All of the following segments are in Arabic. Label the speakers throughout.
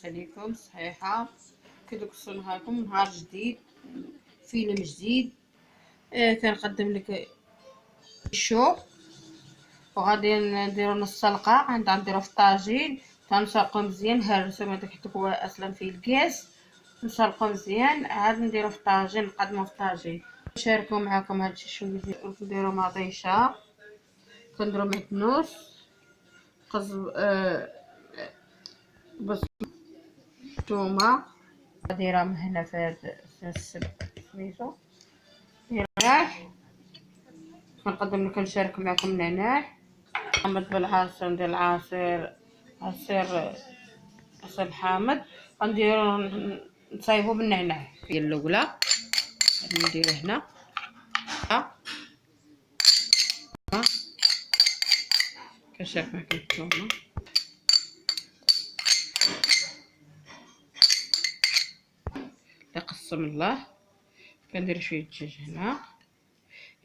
Speaker 1: لاباس عليكم صحيحه؟ كي دوك نهاركم نهار جديد، فيلم جديد. كنقدم لك الشو، وغادي نديرو نص سلقه. نديرو في الطاجين، تنسلقو مزيان، نهرسو هذاك حيت هو اصلا فيه الكاس. نسلقو مزيان، عاد نديرو في الطاجين، نقدمو في الطاجين. نشاركو معكم هادشي شويه. نديرو مطيشه، كنديرو معدنوس، بصل، ثومه، دايره هنا في هاد سميتو نعناع. كنقدم لكم نشارك معكم النعناع. حامض بالعصير، ندير عصير حامض، غنديرو نصايبو بالنعناع. هي الاولى نديرو هنا كنشارك معكم الثومه. تقسم الله. كندير شويه دجاج هنا،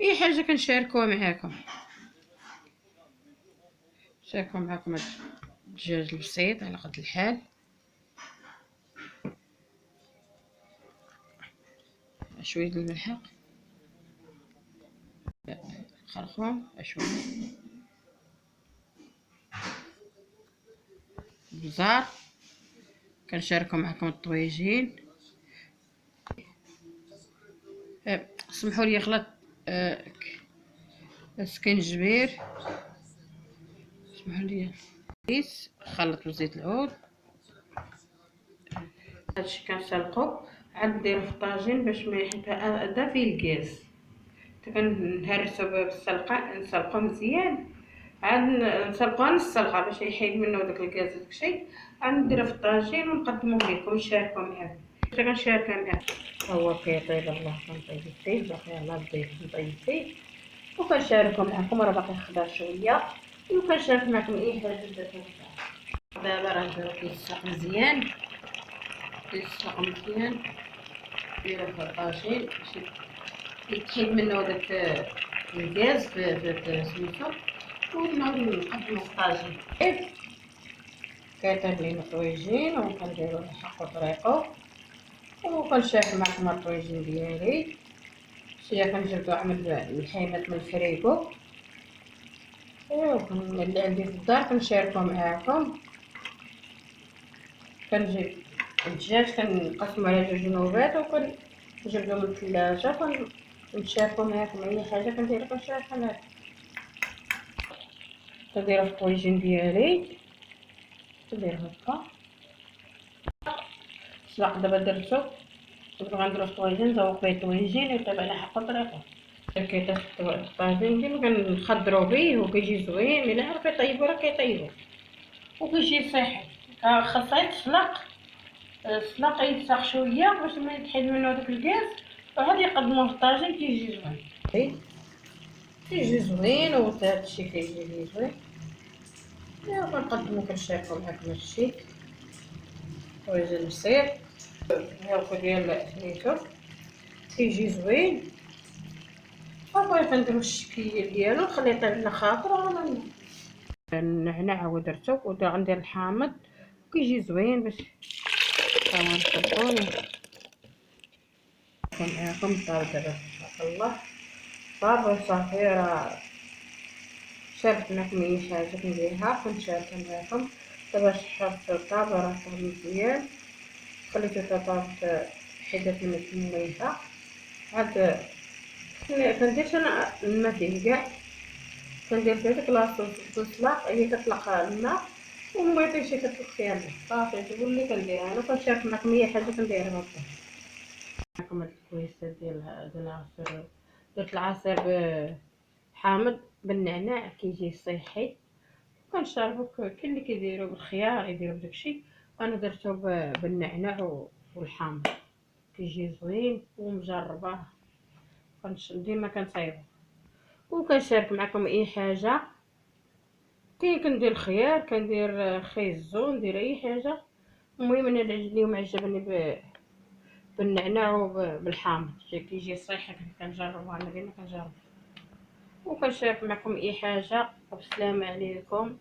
Speaker 1: اي حاجه كنشاركوها معاكم. شاركوا معكم الدجاج البسيط على قد الحال. شويه الملح، خرخوم، شويه البزار. كنشاركوا معكم الطويجين. سمحوا لي غلط. السكنجبير، سمحوا لي. خلط بزيت العود. هادشي كنسلقو، عاد نديرو في الطاجين باش ما هذا فيه الكاس. كنهرسو بالسلقه، نسلقو مزيان، عاد نسلقوها نص سلقه باش يحيد منه داك الكاس داكشي. عاد نديرو في الطاجين ونقدموه لكم، نشاركو معاكم. كنشارك معاكم. هو كيطيب، الله كنطيب فيه، باقي على الضيف نطيب فيه، وكنشاركو معاكم. راه باقي خضر شويه، وكنشارك معاكم اي حاجه درتها. دابا راه نديرو كيتسلق مزيان، نديرو في الطاجين باش يتحيد منه داك الكاز في سميتو، ونعاودو نقدمو في الطاجين. كيطيب لينا الطويجين، وكنديرو الحق وطريقو، وكنشارك معكم الطويجين ديالي. شويه كنجبدو عمل الحيمات من الفريكو، اللي عندي في الدار كنشاركو معاكم. كنجيب الدجاج كنقسمو على جوج نوبات، وكنجبدو من الثلاجه، كنشاركو معاكم اي حاجه كنديرو كنشاركها معاكم. كنديرو في الطويجين ديالي، كندير هكا سلاق. دابا درتو، دابا غنديرو الطويجين، نزوق به الطويجين يطيب على حق طريقه. كيطيب الطاجين كيما كنخضرو به وكيجي زوين. الا عرف يطيبو راه كيطيبو وكيجي صحي. خاصها يتسلق، السلق يتسخ شويه باش ما يتحيد منه داك الكاس، وعاد يقدموه في الطاجين كيجي زوين. كيجي زوين، وهادشي كيجي زوين. ايوا كنقدمو كنشاركو معاكم هادشي. طويجين بسيط، هاكا ديال سميتو كيجي زوين. صافي كنديرو الشكيل ديالو، نخليه يطيب على خاطر. النعناع هو درتو، وغندير الحامض كيجي زوين باش نصبو. معاكم طاب دابا تبارك الله. طاب صافي، راه شاركت معكم اي حاجه كنديرها كنشاركها معكم. دابا شحرت الطاب، راه طاب مزيان، خليته طاب حيدات من الميته. عاد كنديرش انا الماء فيه كاع، كندير فيه ديك لاصوص السلاق هي كتطلق الماء، ومبيطيش كتطلق فيها الماء. صافي هادشي هو اللي كندير انا، كنشارك معكم اي حاجه كنديرها هكا. معكم هاد الكويسه ديال العصير. درت العصير حامض بالنعناع كيجي صحي، كنشربو. كاين اللي كيديرو بالخيار، يديرو بداكشي، انا درتو بالنعناع والحامض كيجي زوين ومجربه. ديما كنصايبو، وكنشارك معكم اي حاجه. كاين كندير الخيار، كندير خيزو، ندير اي حاجه. المهم انا اليوم عجبني بالنعناع وبالحامض، كيجي صحي. كنجربو، انا ديما كنجرب، وكنشارك معكم اي حاجه. والسلام عليكم.